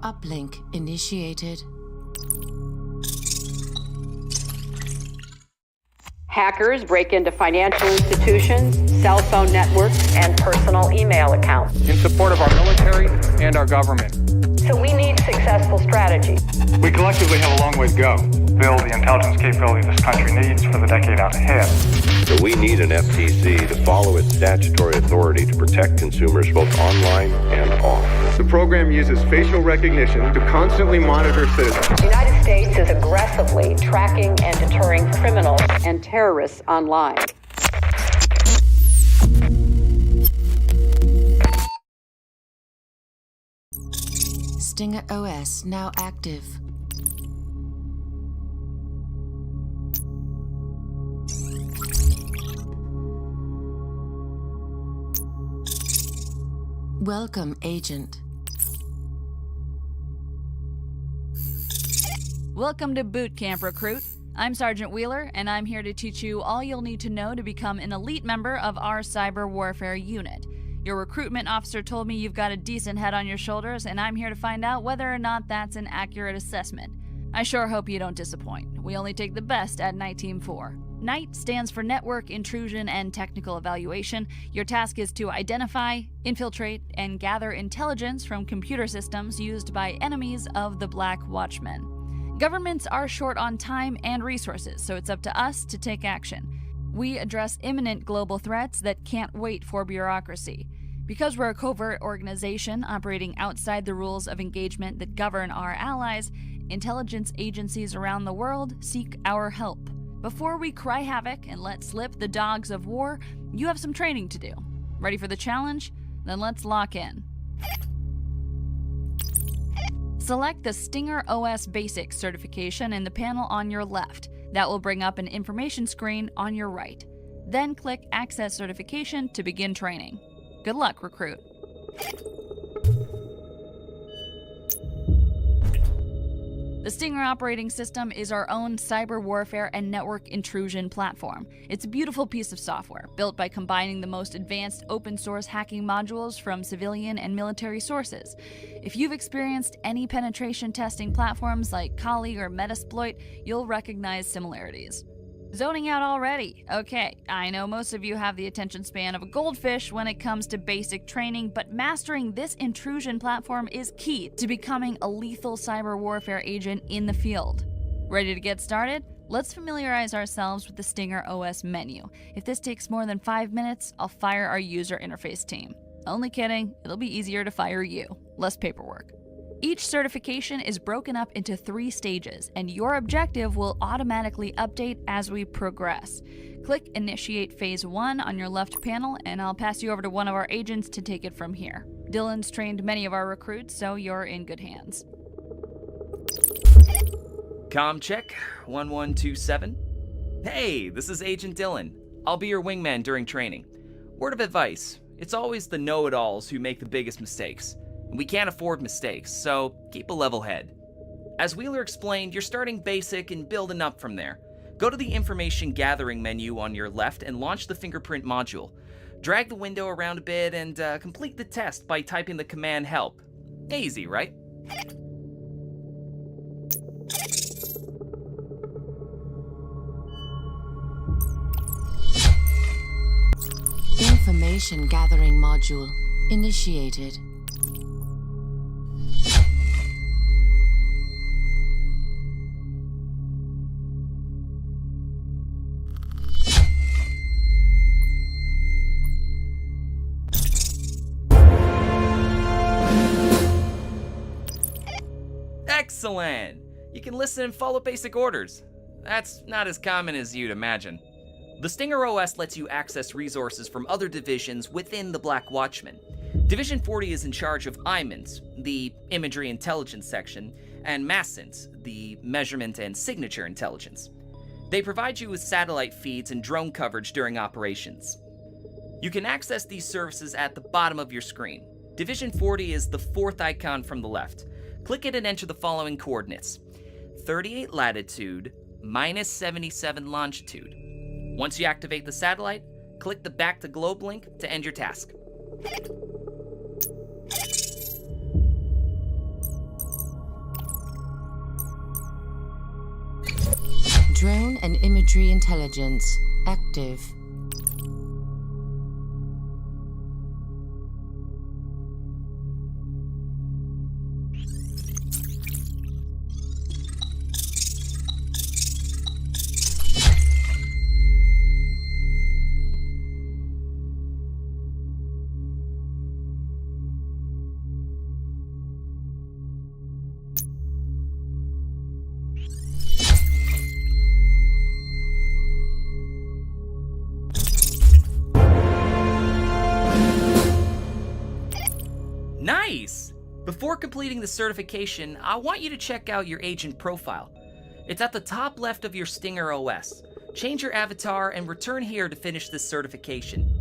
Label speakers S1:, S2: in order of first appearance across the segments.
S1: Uplink initiated.
S2: Hackers break into financial institutions, cell phone networks, and personal email accounts.
S3: In support of our military and our government.
S2: So we need successful strategy.
S4: We collectively have a long way to go. Build the intelligence capability this country needs for the decade out ahead.
S5: So we need an FTC to follow its statutory authority to protect consumers both online and off.
S6: The program uses facial recognition to constantly monitor citizens.
S2: The United States is aggressively tracking and deterring criminals and terrorists online.
S1: Stinger OS now active. Welcome, Agent.
S7: Welcome to Boot Camp, Recruit. I'm Sergeant Wheeler, and I'm here to teach you all you'll need to know to become an elite member of our cyber warfare unit. Your recruitment officer told me you've got a decent head on your shoulders, and I'm here to find out whether or not that's an accurate assessment. I sure hope you don't disappoint. We only take the best at NITE Team 4. NITE stands for Network Intrusion and Technical Evaluation. Your task is to identify, infiltrate, and gather intelligence from computer systems used by enemies of the Black Watchmen. Governments are short on time and resources, so it's up to us to take action. We address imminent global threats that can't wait for bureaucracy. Because we're a covert organization operating outside the rules of engagement that govern our allies, intelligence agencies around the world seek our help. Before we cry havoc and let slip the dogs of war, you have some training to do. Ready for the challenge? Then let's lock in. Select the Stinger OS Basics certification in the panel on your left. That will bring up an information screen on your right. Then click Access Certification to begin training. Good luck, Recruit. The Stinger operating system is our own cyber warfare and network intrusion platform. It's a beautiful piece of software, built by combining the most advanced open source hacking modules from civilian and military sources. If you've experienced any penetration testing platforms like Kali or Metasploit, you'll recognize similarities. Zoning out already? Okay, I know most of you have the attention span of a goldfish when it comes to basic training, but mastering this intrusion platform is key to becoming a lethal cyber warfare agent in the field. Ready to get started? Let's familiarize ourselves with the Stinger OS menu. If this takes more than 5 minutes, I'll fire our user interface team. Only kidding, it'll be easier to fire you. Less paperwork. Each certification is broken up into 3 stages, and your objective will automatically update as we progress. Click Initiate Phase 1 on your left panel, and I'll pass you over to one of our agents to take it from here. Dylan's trained many of our recruits, so you're in good hands.
S8: Comm check, 1127. Hey, this is Agent Dylan. I'll be your wingman during training. Word of advice, it's always the know-it-alls who make the biggest mistakes. We can't afford mistakes, so keep a level head. As Wheeler explained, you're starting basic and building up from there. Go to the Information Gathering menu on your left and launch the fingerprint module. Drag the window around a bit and complete the test by typing the command HELP. Easy, right?
S1: Information Gathering Module initiated.
S8: Excellent! You can listen and follow basic orders. That's not as common as you'd imagine. The Stinger OS lets you access resources from other divisions within the Black Watchmen. Division 40 is in charge of IMINS, the Imagery Intelligence section, and MASINS, the Measurement and Signature Intelligence. They provide you with satellite feeds and drone coverage during operations. You can access these services at the bottom of your screen. Division 40 is the 4th icon from the left. Click it and enter the following coordinates: 38 latitude, minus 77 longitude. Once you activate the satellite, click the Back to Globe link to end your task.
S1: Drone and imagery intelligence active.
S8: Nice! Before completing the certification, I want you to check out your agent profile. It's at the top left of your Stinger OS. Change your avatar and return here to finish this certification.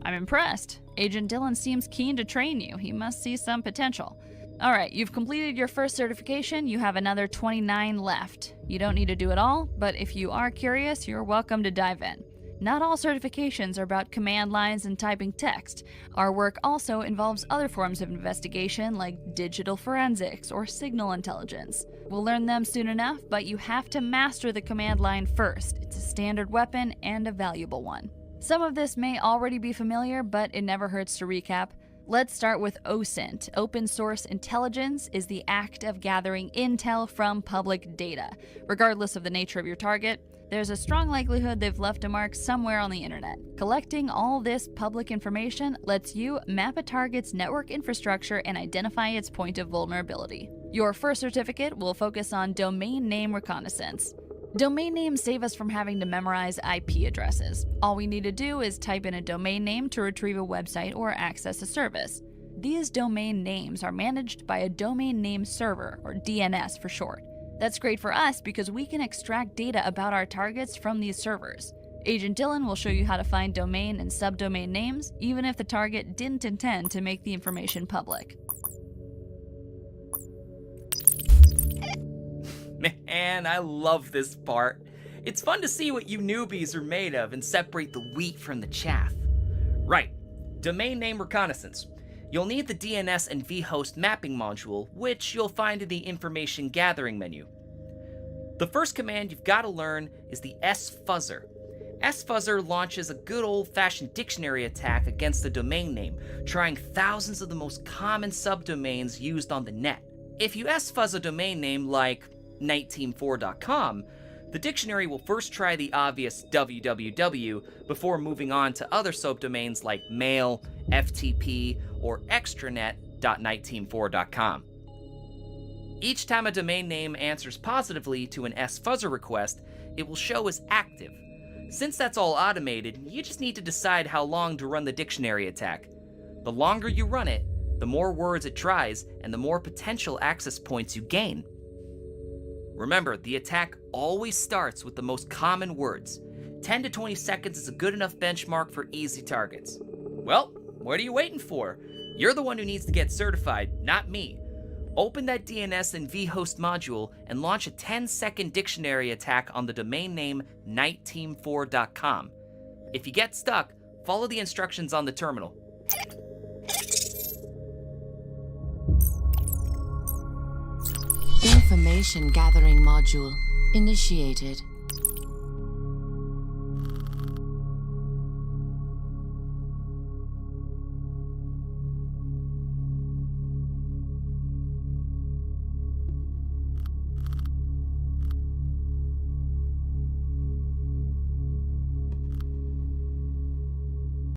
S7: I'm impressed. Agent Dillon seems keen to train you. He must see some potential. Alright, you've completed your first certification. You have another 29 left. You don't need to do it all, but if you are curious, you're welcome to dive in. Not all certifications are about command lines and typing text. Our work also involves other forms of investigation like digital forensics or signal intelligence. We'll learn them soon enough, but you have to master the command line first. It's a standard weapon and a valuable one. Some of this may already be familiar, but it never hurts to recap. Let's start with OSINT. Open Source Intelligence is the act of gathering intel from public data. Regardless of the nature of your target, there's a strong likelihood they've left a mark somewhere on the internet. Collecting all this public information lets you map a target's network infrastructure and identify its point of vulnerability. Your first certificate will focus on domain name reconnaissance. Domain names save us from having to memorize IP addresses. All we need to do is type in a domain name to retrieve a website or access a service. These domain names are managed by a domain name server, or DNS for short. That's great for us because we can extract data about our targets from these servers. Agent Dillon will show you how to find domain and subdomain names, even if the target didn't intend to make the information public.
S8: Man, I love this part. It's fun to see what you newbies are made of and separate the wheat from the chaff. Right, domain name reconnaissance. You'll need the DNS and vhost mapping module, which you'll find in the information gathering menu. The first command you've got to learn is the sfuzzer. Sfuzzer launches a good old-fashioned dictionary attack against the domain name, trying thousands of the most common subdomains used on the net. If you sfuzz a domain name like NITE-Team4.com, the dictionary will first try the obvious www before moving on to other subdomains like mail, FTP, or extranet.NITE-Team4.com. Each time a domain name answers positively to an sfuzzer request, it will show as active. Since that's all automated, you just need to decide how long to run the dictionary attack. The longer you run it, the more words it tries, and the more potential access points you gain. Remember, the attack always starts with the most common words. 10 to 20 seconds is a good enough benchmark for easy targets. Well, what are you waiting for? You're the one who needs to get certified, not me. Open that DNS and vhost module and launch a 10-second dictionary attack on the domain name NITE-Team4.com. If you get stuck, follow the instructions on the terminal.
S1: Information gathering module initiated.